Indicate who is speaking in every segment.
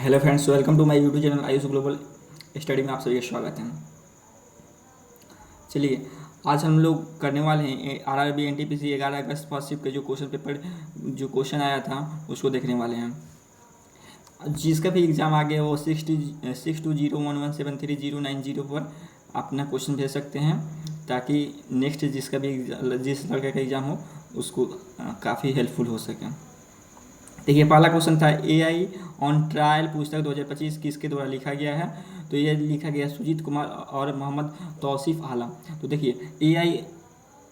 Speaker 1: Hello friends, welcome to my YouTube channel Ayush global study में आप सभी का स्वागत है। चलिए, आज हम लोग करने वाले हैं आरआरबी एनटीपीसी 11 अगस्त फर्स्ट शिफ्ट के जो क्वेश्चन पेपर जो क्वेश्चन आया था उसको देखने वाले हैं। जिसका भी एग्ज़ाम आ गया वो 6201173090 पर अपना क्वेश्चन भेज सकते हैं, ताकि नेक्स्ट जिसका भी जिस लड़के का एग्ज़ाम हो उसको काफ़ी हेल्पफुल हो सके। देखिए, पहला क्वेश्चन था एआई ऑन ट्रायल पुस्तक 2025 किसके द्वारा लिखा गया है। तो ये लिखा गया सुजीत कुमार और मोहम्मद तौसीफ आलम। तो देखिए, एआई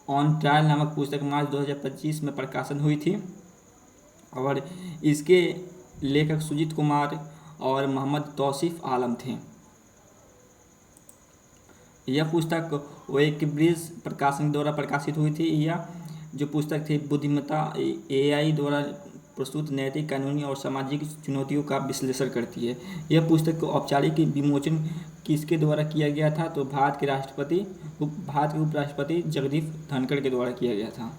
Speaker 1: ऑन ट्रायल नामक पुस्तक मार्च 2025 में प्रकाशन हुई थी और इसके लेखक सुजीत कुमार और मोहम्मद तौसीफ आलम थे। यह पुस्तक वेक ब्रिज प्रकाशन द्वारा प्रकाशित हुई थी। यह जो पुस्तक थी बुद्धिमत्ता एआई द्वारा प्रस्तुत नैतिक, कानूनी और सामाजिक चुनौतियों का विश्लेषण करती है। यह पुस्तक को औपचारिक विमोचन किसके द्वारा किया गया था। तो भारत के उपराष्ट्रपति जगदीप धनखड़ के द्वारा किया गया था।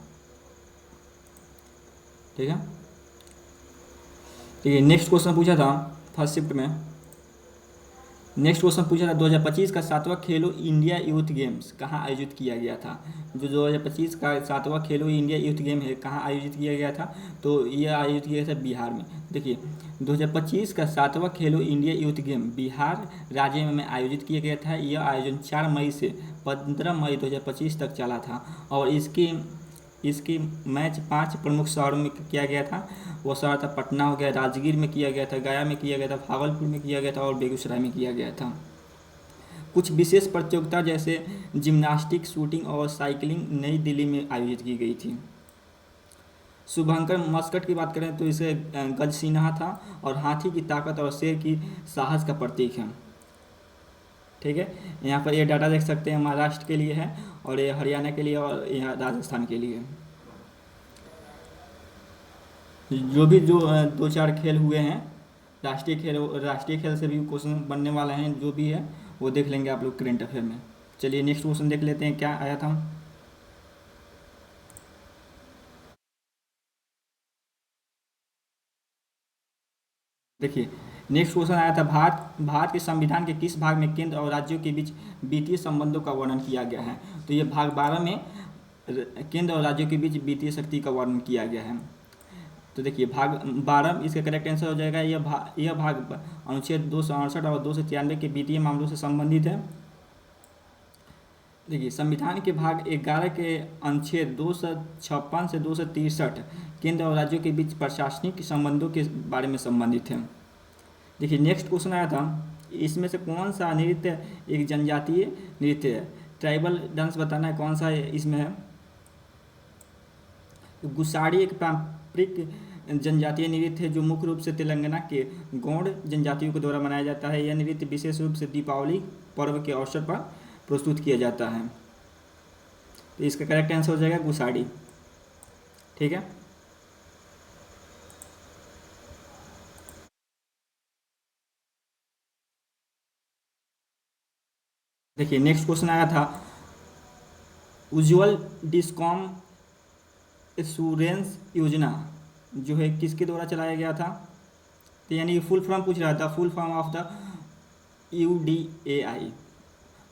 Speaker 1: ठीक है, ठीक है। नेक्स्ट क्वेश्चन पूछा था फर्स्ट शिफ्ट में। नेक्स्ट क्वेश्चन पूछा था 2025 का 7वां खेलो इंडिया यूथ गेम्स कहाँ आयोजित किया गया था। जो 2025 का 7वां खेलो इंडिया यूथ गेम है कहाँ आयोजित किया गया था। तो यह आयोजित किया गया था बिहार में। देखिए, 2025 का 7वां खेलो इंडिया यूथ गेम बिहार राज्य में आयोजित किया गया था। यह आयोजन 4 मई से 15 मई 2025 तक चला था और इसकी मैच 5 प्रमुख शहरों में किया गया था। वो शहर था पटना हो गया, राजगीर में किया गया था, गया में किया गया था, भागलपुर में किया गया था और बेगूसराय में किया गया था। कुछ विशेष प्रतियोगिता जैसे जिम्नास्टिक, शूटिंग और साइकिलिंग नई दिल्ली में आयोजित की गई थी। शुभंकर मस्कट की बात करें तो इसे गजसिन्हा था और हाथी की ताकत और शेर की साहस का प्रतीक है। ठीक है, यहाँ पर ये डाटा देख सकते हैं, महाराष्ट्र के लिए है और ये हरियाणा के लिए और यहाँ राजस्थान के लिए। जो 2-4 खेल हुए हैं, राष्ट्रीय खेल से भी क्वेश्चन बनने वाले हैं, जो भी है वो देख लेंगे आप लोग करेंट अफेयर में। चलिए नेक्स्ट क्वेश्चन देख लेते हैं क्या आया था। देखिए, नेक्स्ट क्वेश्चन आया था भारत के संविधान के किस भाग में केंद्र और राज्यों के बीच वित्तीय संबंधों का वर्णन किया गया है। तो ये भाग 12 में केंद्र और राज्यों के बीच वित्तीय शक्ति का वर्णन किया गया है। तो देखिए, भाग 12 इसका करेक्ट आंसर हो जाएगा। यह भाग अनुच्छेद 268 और 293 के वित्तीय मामलों से संबंधित है। देखिए, संविधान के भाग 11 के अनुच्छेद 256 से 263 केंद्र और राज्यों के बीच प्रशासनिक संबंधों के बारे में संबंधित है। देखिए, नेक्स्ट क्वेश्चन आया था, इसमें से कौन सा नृत्य एक जनजातीय नृत्य है। ट्राइबल डांस बताना है कौन सा इसमें है। गुसाड़ी एक पारंपरिक जनजातीय नृत्य है जो मुख्य रूप से तेलंगाना के गौड़ जनजातियों के द्वारा मनाया जाता है। यह नृत्य विशेष रूप से दीपावली पर्व के अवसर पर प्रस्तुत किया जाता है। तो इसका करेक्ट आंसर हो जाएगा गुसाड़ी। ठीक है, देखिए नेक्स्ट क्वेश्चन आया था उज्ज्वल डिस्कॉम इंश्योरेंस योजना जो है किसके द्वारा चलाया गया था। तो यानी फुल फॉर्म पूछ रहा था, full form of the UDAI।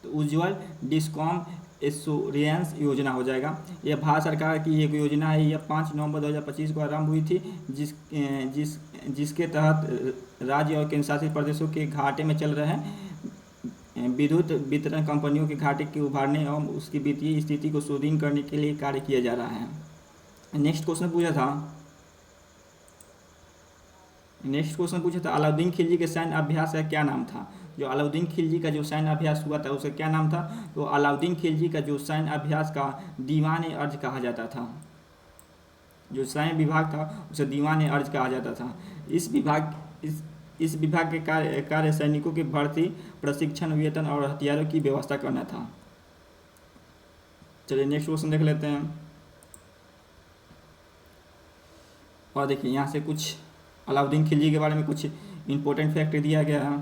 Speaker 1: तो उज्ज्वल डिस्कॉम इंश्योरेंस योजना हो जाएगा। यह भारत सरकार की एक योजना है। यह 5 नवंबर 2025 को आरंभ हुई थी, जिसके तहत राज्य और केंद्रशासित प्रदेशों के घाटे में चल रहे विद्युत वितरण कंपनियों के घाटे के उभारने एवं उसकी वित्तीय स्थिति को सुदृढ़ करने के लिए कार्य किया जा रहा है। नेक्स्ट क्वेश्चन पूछा था अलाउद्दीन खिलजी के सैन्य अभ्यास का क्या नाम था। जो अलाउद्दीन खिलजी का जो सैन्य अभ्यास हुआ था उसका क्या नाम था। तो अलाउद्दीन खिलजी का जो सैन्य अभ्यास का दीवान अर्ज कहा जाता था। जो सैन्य विभाग था उसे दीवान अर्ज कहा जाता था। इस विभाग के कार्य सैनिकों की भर्ती, प्रशिक्षण, वेतन और हथियारों की व्यवस्था करना था। चलिए नेक्स्ट क्वेश्चन देख लेते हैं। और देखिए, यहाँ से कुछ अलाउद्दीन खिलजी के बारे में कुछ इंपॉर्टेंट फैक्ट दिया गया है।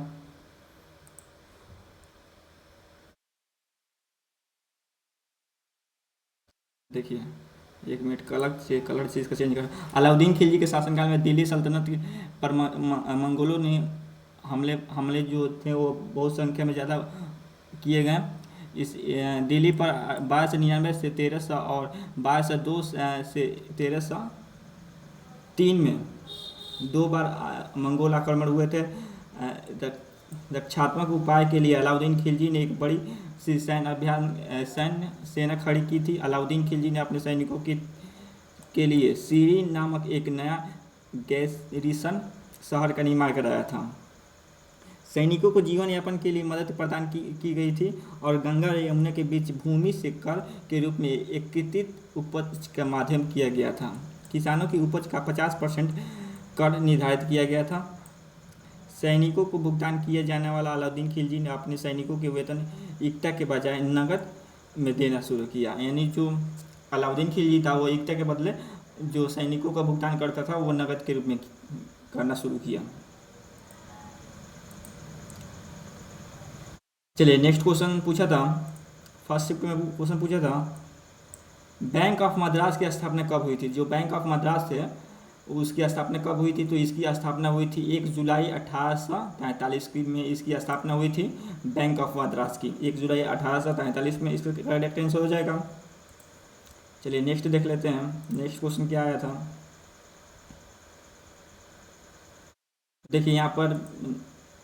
Speaker 1: देखिए, एक मिनट, कलर से इसका चेंज कर। अलाउद्दीन खिलजी के शासनकाल में दिल्ली सल्तनत पर मंगोलों ने हमले जो थे वो बहुत संख्या में ज़्यादा किए गए। इस दिल्ली पर 1299 से 1300 और 1202 से 1303 में 2 बार मंगोल आक्रमण हुए थे। रक्षात्मक उपाय के लिए अलाउद्दीन खिलजी ने एक बड़ी सी सैन्य सेना खड़ी की थी। अलाउद्दीन खिलजी ने अपने सैनिकों के लिए सीरी नामक एक नया गैरिसन शहर का निर्माण कराया था। सैनिकों को जीवन यापन के लिए मदद प्रदान की गई थी और गंगा और यमुना के बीच भूमि से कर के रूप में एकीकृत उपज का माध्यम किया गया था। किसानों की उपज का 50% कर निर्धारित किया गया था। सैनिकों को भुगतान किया जाने वाला अलाउद्दीन खिलजी ने अपने सैनिकों के वेतन इक्ता के बजाय नकद में देना शुरू किया। यानी जो अलाउद्दीन खिलजी था वो इक्ता के बदले जो सैनिकों का भुगतान करता था वो नकद के रूप में करना शुरू किया। चलिए नेक्स्ट क्वेश्चन पूछा था, फर्स्ट शिफ्ट में क्वेश्चन पूछा था बैंक ऑफ मद्रास की स्थापना कब हुई थी। जो बैंक ऑफ मद्रास है उसकी स्थापना कब हुई थी, तो इसकी स्थापना हुई थी 1 जुलाई 1843 में इसकी स्थापना हुई थी बैंक ऑफ मद्रास की, 1 जुलाई 1843 में। इसका करेक्ट आंसर हो जाएगा। चलिए नेक्स्ट देख लेते हैं, नेक्स्ट क्वेश्चन क्या आया था। देखिए यहाँ पर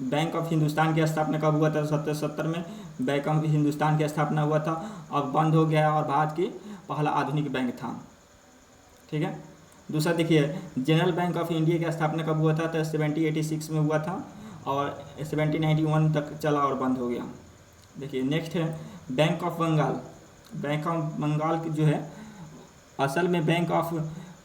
Speaker 1: बैंक ऑफ हिंदुस्तान की स्थापना कब हुआ था, 1770 में बैंक ऑफ हिंदुस्तान की स्थापना हुआ था। अब बंद हो गया और भारत की पहला आधुनिक बैंक था। ठीक है। दूसरा देखिए जनरल बैंक ऑफ इंडिया की स्थापना कब हुआ था, तो 1786 में हुआ था और 1791 तक चला और बंद हो गया। देखिए नेक्स्ट है bank of Bengal. Bank of Bengal की जो है असल में बैंक ऑफ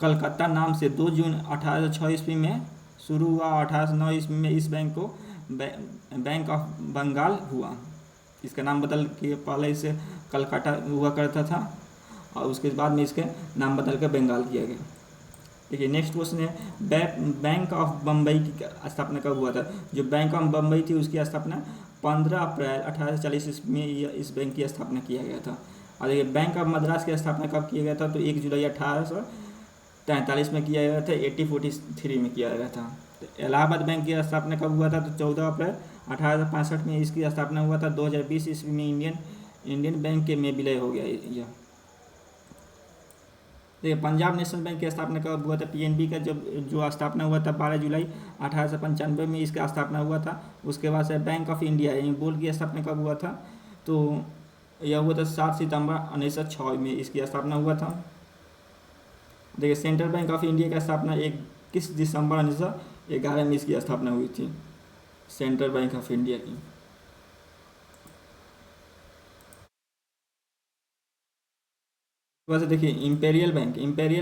Speaker 1: कलकत्ता नाम से 2 जून 1806 ईस्वी में शुरू हुआ। 1809 ईस्वी में इस बैंक को बैंक ऑफ बंगाल हुआ। इसका नाम बदल के पहले इसे कलकत्ता हुआ करता था और उसके बाद में इसके नाम बदल कर बंगाल किया गया। देखिए नेक्स्ट क्वेश्चन है बैंक ऑफ बम्बई की स्थापना कब हुआ था। जो बैंक ऑफ बम्बई थी उसकी स्थापना 15 अप्रैल 1840 में इस बैंक की स्थापना किया गया था। और देखिए बैंक ऑफ मद्रास की स्थापना कब किया गया था, तो 1 जुलाई 1843 में किया गया था, 1843 में किया गया था। तो इलाहाबाद बैंक की स्थापना कब हुआ था, तो 14 अप्रैल 1865 में इसकी स्थापना हुआ था। 2020 ईस्वी में इंडियन बैंक के में विलय हो गया यह। देखिए पंजाब नेशनल बैंक की स्थापना कब हुआ था, पीएनबी का जो स्थापना हुआ था 12 जुलाई 1895 में इसका स्थापना हुआ था। उसके बाद से बैंक ऑफ इंडिया यानी बोर्ड की स्थापना कब हुआ था, तो यह हुआ था 7 सितंबर 1906 में इसकी स्थापना हुआ था। देखिए सेंट्रल बैंक ऑफ इंडिया की स्थापना 21 दिसंबर 1911 में इसकी स्थापना हुई थी, सेंट्रल बैंक ऑफ इंडिया की। वैसे देखिए इंपेरियल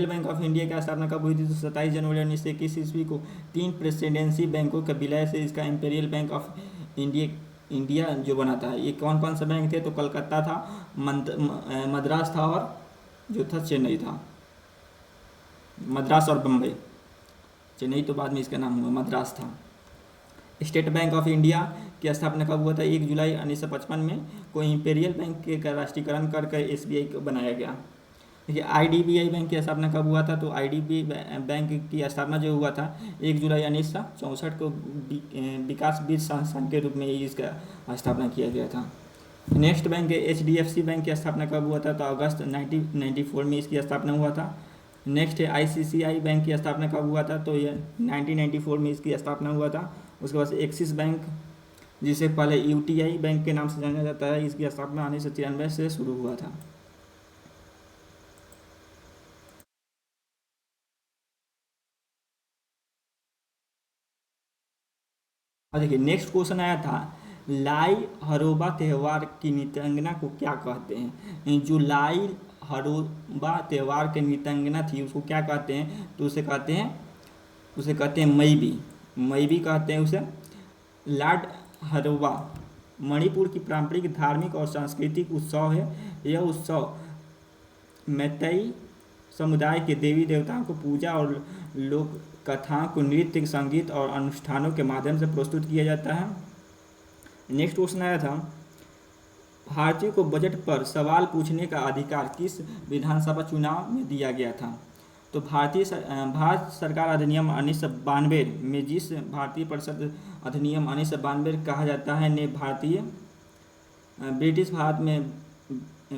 Speaker 1: बैंक ऑफ इंडिया की स्थापना कब हुई थी, तो 27 जनवरी 1921 ईस्वी को 3 प्रेसिडेंसी बैंकों के विलय से इसका इंपेरियल बैंक ऑफ इंडिया जो बना था। ये कौन कौन से बैंक थे, तो कलकत्ता था, मद्रास था और जो था चेन्नई था। मद्रास और बम्बई, चेन्नई तो बाद में इसका नाम हुआ, मद्रास था। स्टेट बैंक ऑफ इंडिया की स्थापना कब हुआ था, 1 जुलाई 1955 में को इंपेरियल बैंक के राष्ट्रीयकरण करके एसबीआई को बनाया गया। देखिए आईडीबीआई बैंक की स्थापना कब हुआ था, तो आईडीबीआई बैंक की स्थापना जो हुआ था 1 जुलाई 1964 को विकास बीज संस्थान के रूप में इसका स्थापना किया गया था। नेक्स्ट बैंक है एचडीएफसी बैंक की स्थापना कब हुआ था, तो अगस्त 1994 में इसकी स्थापना हुआ था। नेक्स्ट है आईसीआईसीआई बैंक की स्थापना कब हुआ था, तो ये 1994 में इसकी स्थापना हुआ था। उसके बाद एक्सिस बैंक जिसे पहले यूटीआई बैंक के नाम से जाना जाता है, इसकी स्थापना 1993 से शुरू हुआ था। और देखिए नेक्स्ट क्वेश्चन आया था लाई हरोबा त्यौहार की नृत्यांगना को क्या कहते हैं। जो लाई हरोबा त्यौहार की नृत्यांगना थी उसको क्या कहते हैं, तो उसे कहते हैं मैबी कहते हैं उसे। लॉर्ड हरोबा मणिपुर की पारंपरिक धार्मिक और सांस्कृतिक उत्सव है। यह उत्सव मैतेई समुदाय के देवी देवताओं को पूजा और लोक कथाओं को नृत्य संगीत और अनुष्ठानों के माध्यम से प्रस्तुत किया जाता है। नेक्स्ट क्वेश्चन आया था भारतीयों को बजट पर सवाल पूछने का अधिकार किस विधानसभा चुनाव में दिया गया था, तो भारत सरकार अधिनियम 1992 में जिस भारतीय परिषद अधिनियम 1992 कहा जाता है ने ब्रिटिश भारत में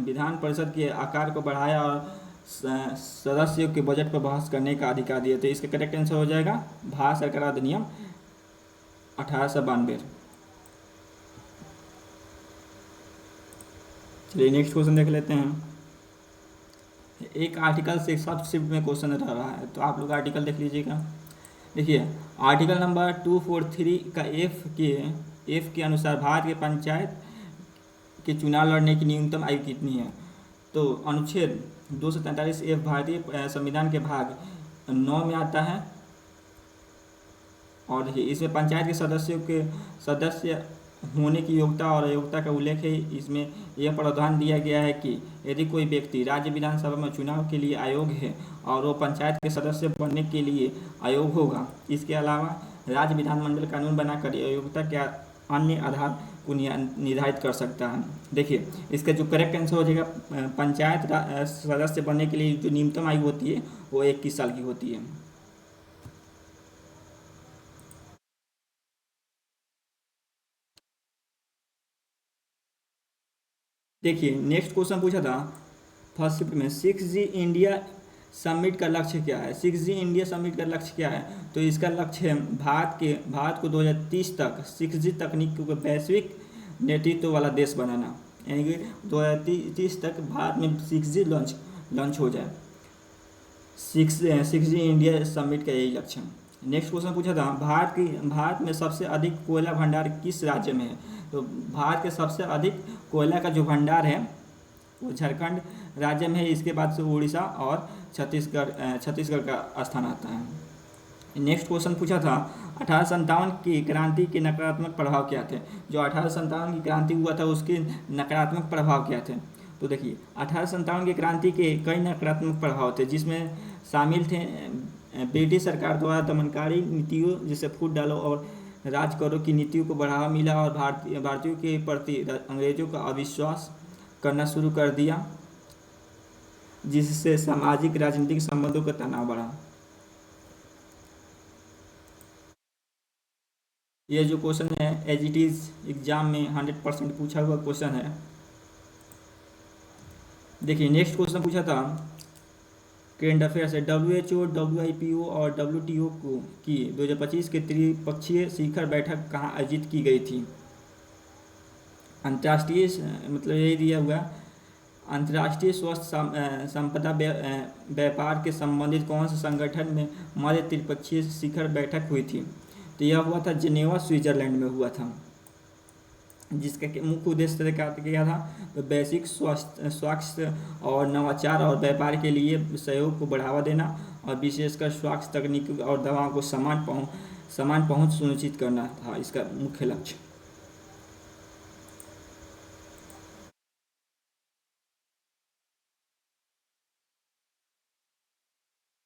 Speaker 1: विधान परिषद के आकार को बढ़ाया और सदस्यों के बजट पर बहस करने का अधिकार दिया। तो इसका करेक्ट आंसर हो जाएगा भारत सरकार अधिनियम 1892। चलिए नेक्स्ट क्वेश्चन देख लेते हैं। एक आर्टिकल से सब शिफ्ट में क्वेश्चन रह रहा है, तो आप लोग आर्टिकल देख लीजिएगा। देखिए आर्टिकल नंबर 243 का एफ के अनुसार भारत के पंचायत के चुनाव लड़ने की न्यूनतम आयु कितनी है। तो अनुच्छेद 243 एफ भारतीय संविधान के भाग 9 में आता है और देखिए इसमें पंचायत के सदस्य होने की योग्यता और अयोग्यता का उल्लेख है। इसमें यह प्रावधान दिया गया है कि यदि कोई व्यक्ति राज्य विधानसभा में चुनाव के लिए अयोग्य है और वो पंचायत के सदस्य बनने के लिए अयोग्य होगा, इसके अलावा राज्य विधानमंडल कानून बनाकर अयोग्यता के अन्य आधार को निर्धारित कर सकता है। देखिए इसका जो करेक्ट आंसर हो जाएगा, पंचायत सदस्य बनने के लिए जो न्यूनतम आयु होती है वो 21 साल की होती है। देखिए नेक्स्ट क्वेश्चन पूछा था फर्स्ट शिफ्ट में 6G इंडिया समिट का लक्ष्य क्या है। 6G इंडिया समिट का लक्ष्य क्या है, तो इसका लक्ष्य है भारत को 2030 तक 6G तकनीक को वैश्विक नेतृत्व वाला देश बनाना, यानी कि 2030 तक भारत में 6G लॉन्च हो जाए। 6G इंडिया समिट का यही लक्ष्य है। नेक्स्ट क्वेश्चन पूछा था भारत में सबसे अधिक कोयला भंडार किस राज्य में है। तो भारत के सबसे अधिक कोयला का जो भंडार है वो झारखंड राज्य में है। इसके बाद से उड़ीसा और छत्तीसगढ़ का स्थान आता है। नेक्स्ट क्वेश्चन पूछा था 1857 की क्रांति के नकारात्मक प्रभाव क्या थे। जो 1857 की क्रांति हुआ था उसके नकारात्मक प्रभाव क्या थे। तो देखिए 1857 की क्रांति के कई नकारात्मक प्रभाव थे, जिसमें शामिल थे ब्रिटिश सरकार द्वारा दमनकारी नीतियों जैसे फूट डालो और राज करो की नीतियों को बढ़ावा मिला और भारतीयों के प्रति अंग्रेजों का अविश्वास करना शुरू कर दिया, जिससे सामाजिक राजनीतिक संबंधों का तनाव बढ़ा। यह जो क्वेश्चन है एज इट इज एग्जाम में 100% पूछा हुआ क्वेश्चन है। देखिए नेक्स्ट क्वेश्चन पूछा था करेंट अफेयर्स है। WHO, WIPO और WTO की 2025 के त्रिपक्षीय शिखर बैठक कहाँ आयोजित की गई थी। अंतर्राष्ट्रीय मतलब यही दिया हुआ अंतर्राष्ट्रीय स्वास्थ्य संपदा व्यापार के संबंधित कौन से संगठन में मध्य त्रिपक्षीय शिखर बैठक हुई थी। तो यह हुआ था जिनेवा स्विट्जरलैंड में हुआ था, जिसका मुख्य उद्देश्य क्या था। तो वैश्विक स्वास्थ्य और नवाचार और व्यापार के लिए सहयोग को बढ़ावा देना और विशेषकर स्वास्थ्य तकनीक और दवाओं को समान पहुंच सुनिश्चित करना था इसका मुख्य लक्ष्य।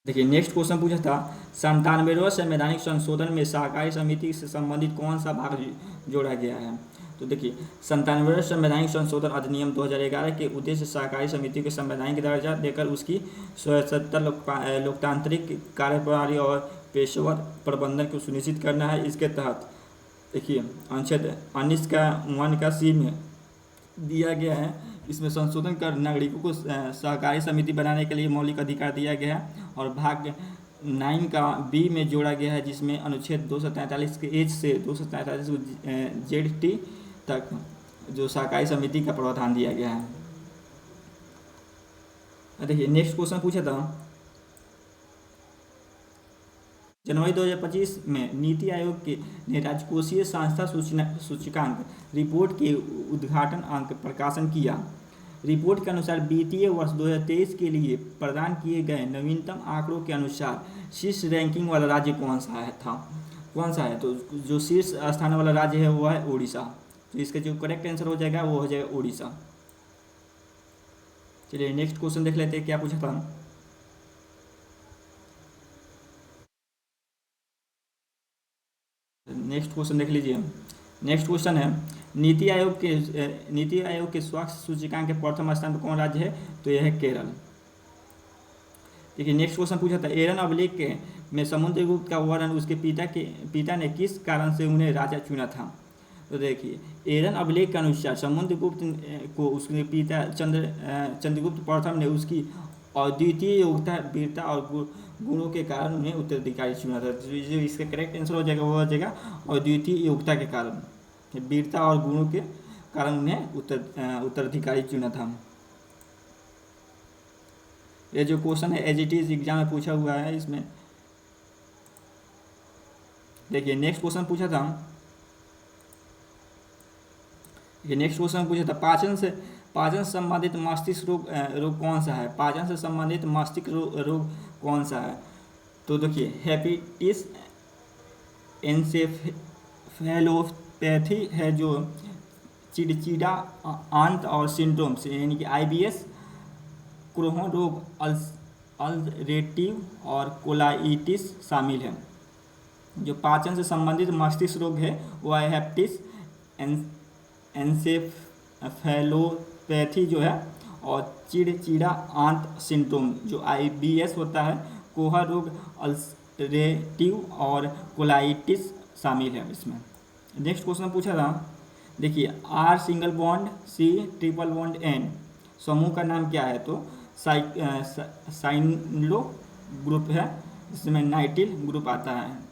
Speaker 1: देखिए नेक्स्ट क्वेश्चन पूछा था 97वें संवैधानिक संशोधन में सहकारी समिति से संबंधित कौन सा भाग जोड़ा गया है। तो देखिए 97वें संवैधानिक संशोधन अधिनियम 2011 के उद्देश्य सहकारी समिति को संवैधानिक दर्जा देकर उसकी स्वायत्तता, लोकतांत्रिक कार्यप्रणाली और पेशेवर प्रबंधन को सुनिश्चित करना है। इसके तहत देखिए अनुच्छेद 19 का 1 का सी में दिया गया है। इसमें संशोधन कर नागरिकों को सहकारी समिति बनाने के लिए मौलिक अधिकार दिया गया है और भाग 9 का बी में जोड़ा गया है, जिसमें अनुच्छेद 243 के एच से 243 ZT तक जो सहकारी समिति का प्रावधान दिया गया है। देखिए नेक्स्ट क्वेश्चन पूछा था जनवरी 2025 में नीति आयोग ने राजकोषीय संस्था सूचकांक रिपोर्ट के उद्घाटन अंक प्रकाशन किया। रिपोर्ट के अनुसार वित्तीय वर्ष 2023 के लिए प्रदान किए गए नवीनतम आंकड़ों के अनुसार शीर्ष रैंकिंग वाला राज्य कौन सा है। तो जो शीर्ष स्थान वाला राज्य है वो है उड़ीसा। तो इसका जो करेक्ट आंसर हो जाएगा वो हो जाएगा उड़ीसा। चलिए नेक्स्ट क्वेश्चन देख लेते हैं क्या पूछा था। नेक्स्ट क्वेश्चन देख लीजिए। नेक्स्ट क्वेश्चन है नीति आयोग के स्वास्थ्य सूचकांक के प्रथम स्थान पर कौन राज्य है। तो यह है केरल। देखिए नेक्स्ट क्वेश्चन पूछा था एरन अभिलेख के में समुद्रगुप्त का वर्णन उसके पिता ने किस कारण से उन्हें राजा चुना था। तो देखिए एरन अभिलेख के अनुसार समुद्रगुप्त को उसके पिता चंद्रगुप्त प्रथम ने उसकी अद्वितीय योग्यता वीरता और गुणों के कारण उन्हें उत्तराधिकारी चुना था। तो जो इसका करेक्ट आंसर हो जाएगा वो हो जाएगा अद्वितीय योग्यता के कारण, वीरता और गुणों के कारण उन्हें उत्तराधिकारी चुना था। ये जो क्वेश्चन है एज इट इज एग्जाम में पूछा हुआ है इसमें। देखिए नेक्स्ट क्वेश्चन पूछा था, ये नेक्स्ट क्वेश्चन पूछा था पाचन से संबंधित मस्तिष्क रोग कौन सा है। पाचन से संबंधित मस्तिष्क रोग कौन सा है। तो देखिए हेपेटिस एन्सेफेलोपैथी है जो चिड़चिड़ा आंत और सिंड्रोम्स यानी कि IBS, क्रोहन रोग, अल्सरेटिव और कोलाइटिस शामिल है। जो पाचन से संबंधित मस्तिष्क रोग है वह है हेपेटिस एन्सेफेलोपैथी जो है, और चिड़चिड़ा आंत सिंड्रोम जो IBS होता है, कोहा रोग, अल्सरेटिव और कोलाइटिस शामिल है इसमें। नेक्स्ट क्वेश्चन पूछा था, देखिए R single bond C triple bond N समूह का नाम क्या है। तो साइनलो ग्रुप है, इसमें नाइटिल ग्रुप आता है।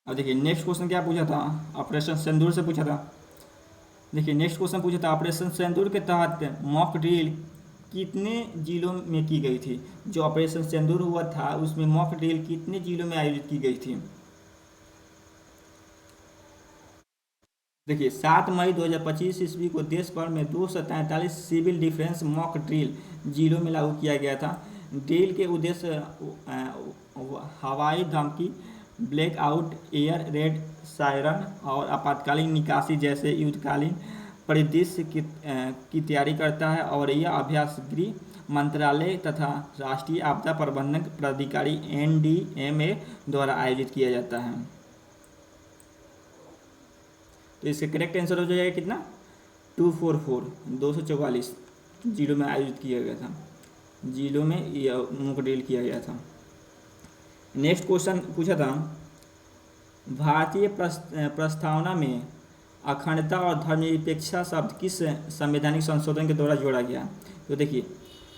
Speaker 1: अब देखिए नेक्स्ट क्वेश्चन क्या पूछा था, ऑपरेशन सिंदूर से पूछा था। देखिए नेक्स्ट क्वेश्चन पूछा था ऑपरेशन सिंदूर के तहत मॉक ड्रिल कितने जिलों में की गई थी। जो ऑपरेशन सिंदूर हुआ था उसमें मॉक ड्रिल कितने जिलों में आयोजित की गई थी। देखिए 7 मई 2025 ईस्वी को देश भर में 243 सिविल डिफेंस मॉक ड्रिल जिलों में लागू किया गया था। ड्रिल के उद्देश्य हवाई धमकी, ब्लैकआउट, एयर रेड, सायरन और आपातकालीन निकासी जैसे युद्धकालीन परिदृश्य की तैयारी करता है, और यह अभ्यास गृह मंत्रालय तथा राष्ट्रीय आपदा प्रबंधन प्राधिकारी NDMA द्वारा आयोजित किया जाता है। तो इसका करेक्ट आंसर हो जाएगा कितना 244 जिलों में आयोजित किया गया था, जिलों में यह मॉक ड्रिल किया गया था। नेक्स्ट क्वेश्चन पूछा था भारतीय प्रस्तावना में अखंडता और धर्मनिरपेक्षता शब्द किस संवैधानिक संशोधन के द्वारा जोड़ा गया। तो देखिए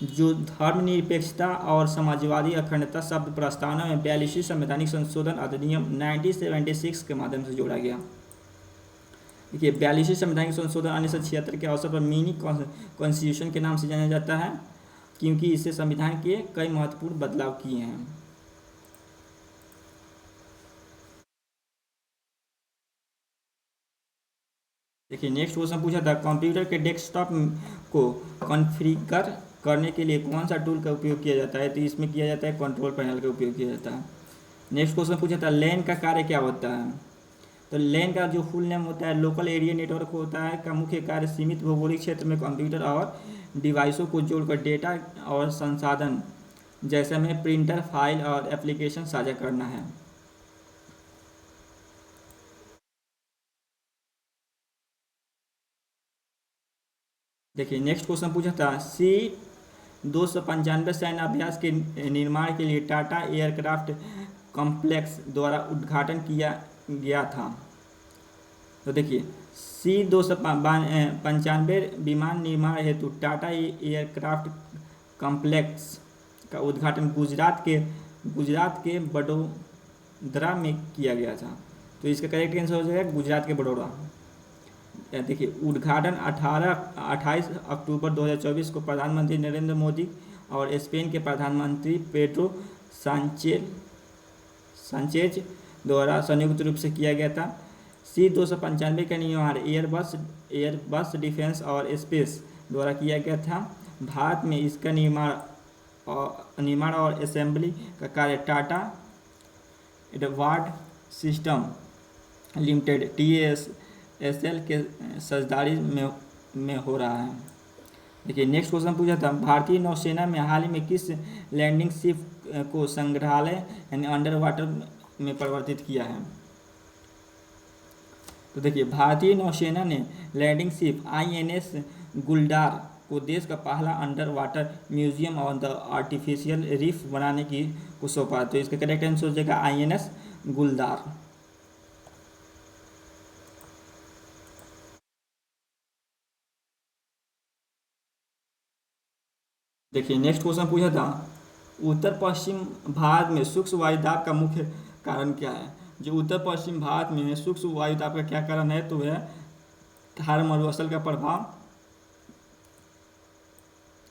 Speaker 1: जो धर्मनिरपेक्षता और समाजवादी अखंडता शब्द प्रस्तावना में 42वीं संवैधानिक संशोधन अधिनियम 1976 के माध्यम से जोड़ा गया। देखिए 42वीं संवैधानिक संशोधन 1976 के अवसर पर मिनी कॉन्स्टिट्यूशन के नाम से जाना जाता है, क्योंकि इससे संविधान के कई महत्वपूर्ण बदलाव किए हैं। देखिए नेक्स्ट क्वेश्चन पूछा था कंप्यूटर के डेस्कटॉप को कॉन्फ़िगर करने के लिए कौन सा टूल का उपयोग किया जाता है। तो इसमें किया जाता है कंट्रोल पैनल का उपयोग किया जाता है। नेक्स्ट क्वेश्चन पूछा था लैन का कार्य क्या होता है। तो लैन का जो फुल नेम होता है लोकल एरिया नेटवर्क होता है, का मुख्य कार्य सीमित भौगोलिक क्षेत्र में कंप्यूटर और डिवाइसों को जोड़कर डेटा और संसाधन जैसे में प्रिंटर, फाइल और एप्लीकेशन साझा करना है। देखिए नेक्स्ट क्वेश्चन पूछा था C-295 सैन्य अभ्यास के निर्माण के लिए टाटा एयरक्राफ्ट कॉम्प्लेक्स द्वारा उद्घाटन किया गया था। तो देखिए C-295 विमान निर्माण हेतु टाटा एयरक्राफ्ट कॉम्प्लेक्स का उद्घाटन गुजरात के बड़ोदरा में किया गया था। तो इसका करेक्ट आंसर हो जाएगा गुजरात के बड़ौदा। देखिए उद्घाटन 28 अक्टूबर 2024 को प्रधानमंत्री नरेंद्र मोदी और स्पेन के प्रधानमंत्री पेड्रो सांचेज द्वारा संयुक्त रूप से किया गया था। C-295 का निर्माण एयरबस डिफेंस और स्पेस द्वारा किया गया था। भारत में इसका निर्माण और असेंबली का कार्य Tata advanced system limited TASL के साझेदारी में हो रहा है। देखिए नेक्स्ट क्वेश्चन पूछा था भारतीय नौसेना में हाल ही में किस लैंडिंग शिप को संग्रहालय यानी अंडर वाटर में परिवर्तित किया है। तो देखिए भारतीय नौसेना ने लैंडिंग शिप INS गुलदार को देश का पहला अंडर वाटर म्यूजियम और द आर्टिफिशियल रीफ बनाने की को सौंपा। तो इसका करेक्ट आंसर हो जाएगा INS गुलदार। देखिए नेक्स्ट क्वेश्चन पूछा था, उत्तर पश्चिम भारत में शुष्क वायुदाब का मुख्य कारण क्या है। जो उत्तर पश्चिम भारत में शुष्क वायुदाब का क्या कारण है, तो वह थार मरुस्थल का प्रभाव।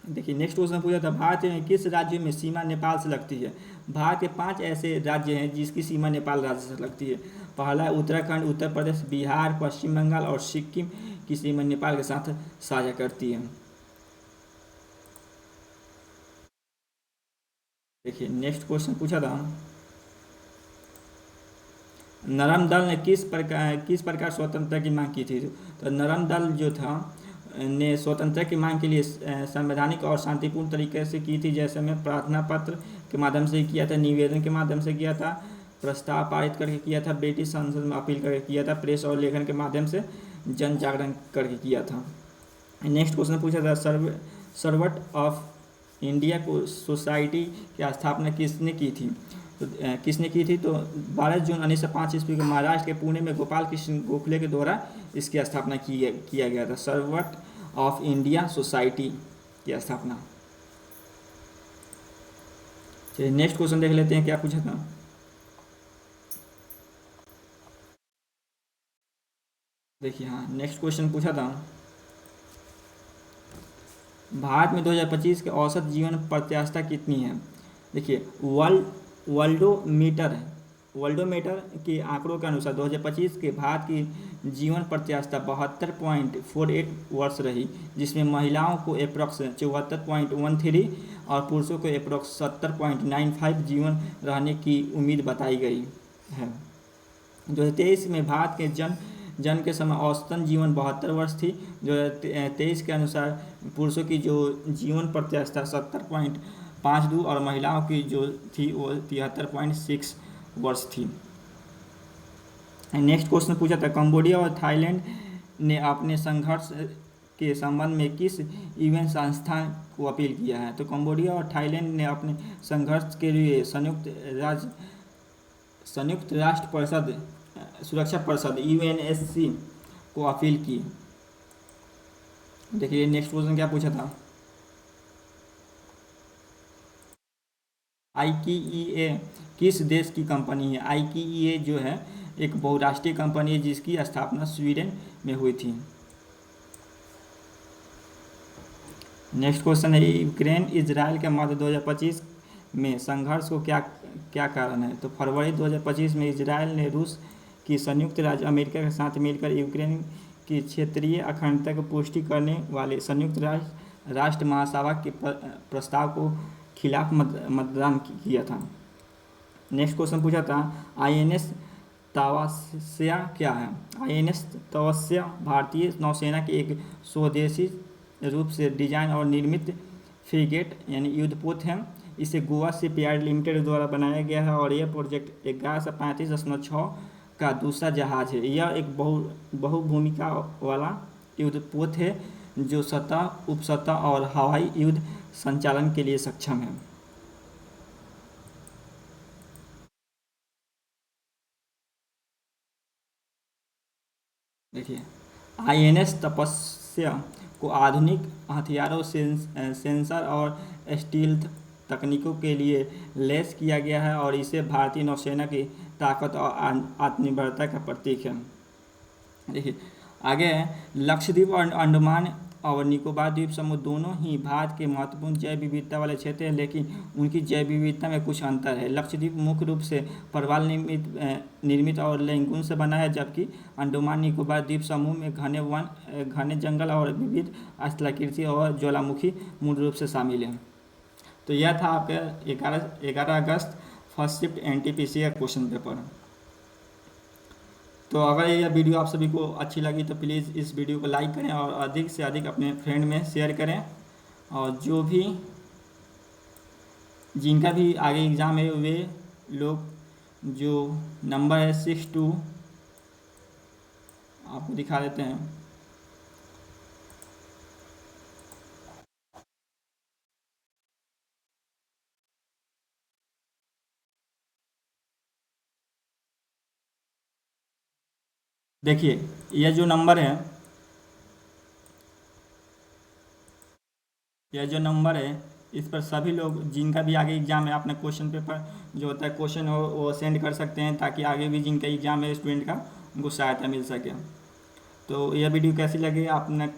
Speaker 1: देखिए नेक्स्ट क्वेश्चन पूछा था, भारत में किस राज्य में सीमा नेपाल से लगती है। भारत के 5 ऐसे राज्य हैं जिसकी सीमा नेपाल राज्य से लगती है। पहला है उत्तराखंड, उत्तर प्रदेश, बिहार, पश्चिम बंगाल और सिक्किम की सीमा नेपाल के साथ साझा करती है। देखिए नेक्स्ट क्वेश्चन पूछा था, नरम दल ने किस प्रकार स्वतंत्रता की मांग की थी। तो नरम दल जो था ने स्वतंत्रता की मांग के लिए संवैधानिक और शांतिपूर्ण तरीके से की थी, जैसे में प्रार्थना पत्र के माध्यम से किया था, निवेदन के माध्यम से किया था, प्रस्ताव पारित करके किया था, ब्रिटिश संसद में अपील करके किया था, प्रेस और लेखन के माध्यम से जन जागरण करके किया था। नेक्स्ट क्वेश्चन पूछा था, सर्वट ऑफ इंडिया को सोसाइटी की स्थापना किसने की थी। तो किसने की थी, तो 12 जून 1905 ईस्वी को महाराष्ट्र के पुणे में गोपाल कृष्ण गोखले के द्वारा इसकी स्थापना किया गया था। सर्वट ऑफ इंडिया सोसाइटी की स्थापना। चलिए नेक्स्ट क्वेश्चन देख लेते हैं क्या पूछा था। देखिए हाँ नेक्स्ट क्वेश्चन पूछा था, भारत में 2025 के औसत जीवन प्रत्याशा कितनी है। देखिए वर्ल्डोमीटर के आंकड़ों के अनुसार 2025 के भारत की जीवन प्रत्याशा 72.48 वर्ष रही, जिसमें महिलाओं को अप्रॉक्स 74.13 और पुरुषों को अप्रॉक्स 70.95 जीवन रहने की उम्मीद बताई गई है। 2023 में भारत के जन्म के समय औसतन जीवन 72 वर्ष थी। 2023 के अनुसार पुरुषों की जो जीवन प्रत्याशा 70.52 और महिलाओं की जो थी वो 73.6 वर्ष थी। नेक्स्ट क्वेश्चन पूछा था, कंबोडिया और थाईलैंड ने अपने संघर्ष के संबंध में किस यूएन संस्थान को अपील किया है। तो कंबोडिया और थाईलैंड ने अपने संघर्ष के लिए संयुक्त राष्ट्र परिषद सुरक्षा परिषद UNSC को अपील की। देखिए नेक्स्ट क्वेश्चन क्या पूछा था, IKEA किस देश की कंपनी है। IKEA जो है एक बहुराष्ट्रीय कंपनी है जिसकी स्थापना स्वीडन में हुई थी। नेक्स्ट क्वेश्चन है, यूक्रेन इजराइल के मध्य 2025 में संघर्ष को क्या कारण है। तो फरवरी 2025 में इजराइल ने रूस की संयुक्त राज्य अमेरिका के साथ मिलकर यूक्रेन की क्षेत्रीय अखंडता की पुष्टि करने वाले संयुक्त राष्ट्र महासभा के प्रस्ताव को खिलाफ मतदान किया था। नेक्स्ट क्वेश्चन पूछा था, INS तवस्या क्या है। INS तवस्या भारतीय नौसेना के एक स्वदेशी रूप से डिजाइन और निर्मित फ्रिगेट यानी युद्धपोत है। इसे गोवा शिपयार्ड लिमिटेड द्वारा बनाया गया है और यह प्रोजेक्ट 11 से 35.6 का दूसरा जहाज है। यह एक बहुभूमिका वाला युद्धपोत है जो सतह, उपसतह और हवाई युद्ध संचालन के लिए सक्षम है। देखिए INS तपस्या को आधुनिक हथियारों, सेंसर और स्टील्थ तकनीकों के लिए लैस किया गया है और इसे भारतीय नौसेना की ताकत और आत्मनिर्भरता का प्रतीक है। देखिए आगे लक्षद्वीप और अंडमान और निकोबार द्वीप समूह दोनों ही भारत के महत्वपूर्ण जैव विविधता वाले क्षेत्र हैं, लेकिन उनकी जैव विविधता में कुछ अंतर है। लक्षद्वीप मुख्य रूप से प्रवाल निर्मित और लैंगून से बना है, जबकि अंडमान निकोबार द्वीप समूह में घने जंगल और विविध स्थलाकृति और ज्वालामुखी मूल रूप से शामिल हैं। तो यह था आपका 11 अगस्त फर्स्ट शिफ्ट NTPC का क्वेश्चन पेपर। तो अगर यह वीडियो आप सभी को अच्छी लगी तो प्लीज़ इस वीडियो को लाइक करें और अधिक से अधिक अपने फ्रेंड में शेयर करें, और जो भी जिनका भी आगे एग्ज़ाम है वे लोग जो नंबर है 62 आपको दिखा देते हैं। देखिए यह जो नंबर है, यह जो नंबर है इस पर सभी लोग जिनका भी आगे एग्ज़ाम है अपना क्वेश्चन पेपर जो होता है क्वेश्चन हो वो सेंड कर सकते हैं, ताकि आगे भी जिनका एग्ज़ाम है स्टूडेंट का उनको सहायता मिल सके। तो यह वीडियो कैसी लगी आपने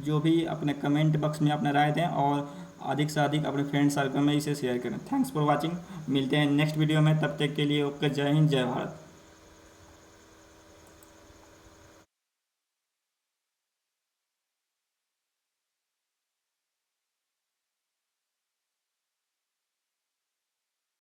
Speaker 1: जो भी अपने कमेंट बॉक्स में अपना राय दें, और अधिक से अधिक अपने फ्रेंड सर्कल में इसे शेयर करें। थैंक्स फॉर वॉचिंग, मिलते हैं नेक्स्ट वीडियो में, तब तक के लिए ओके, जय हिंद जय भारत।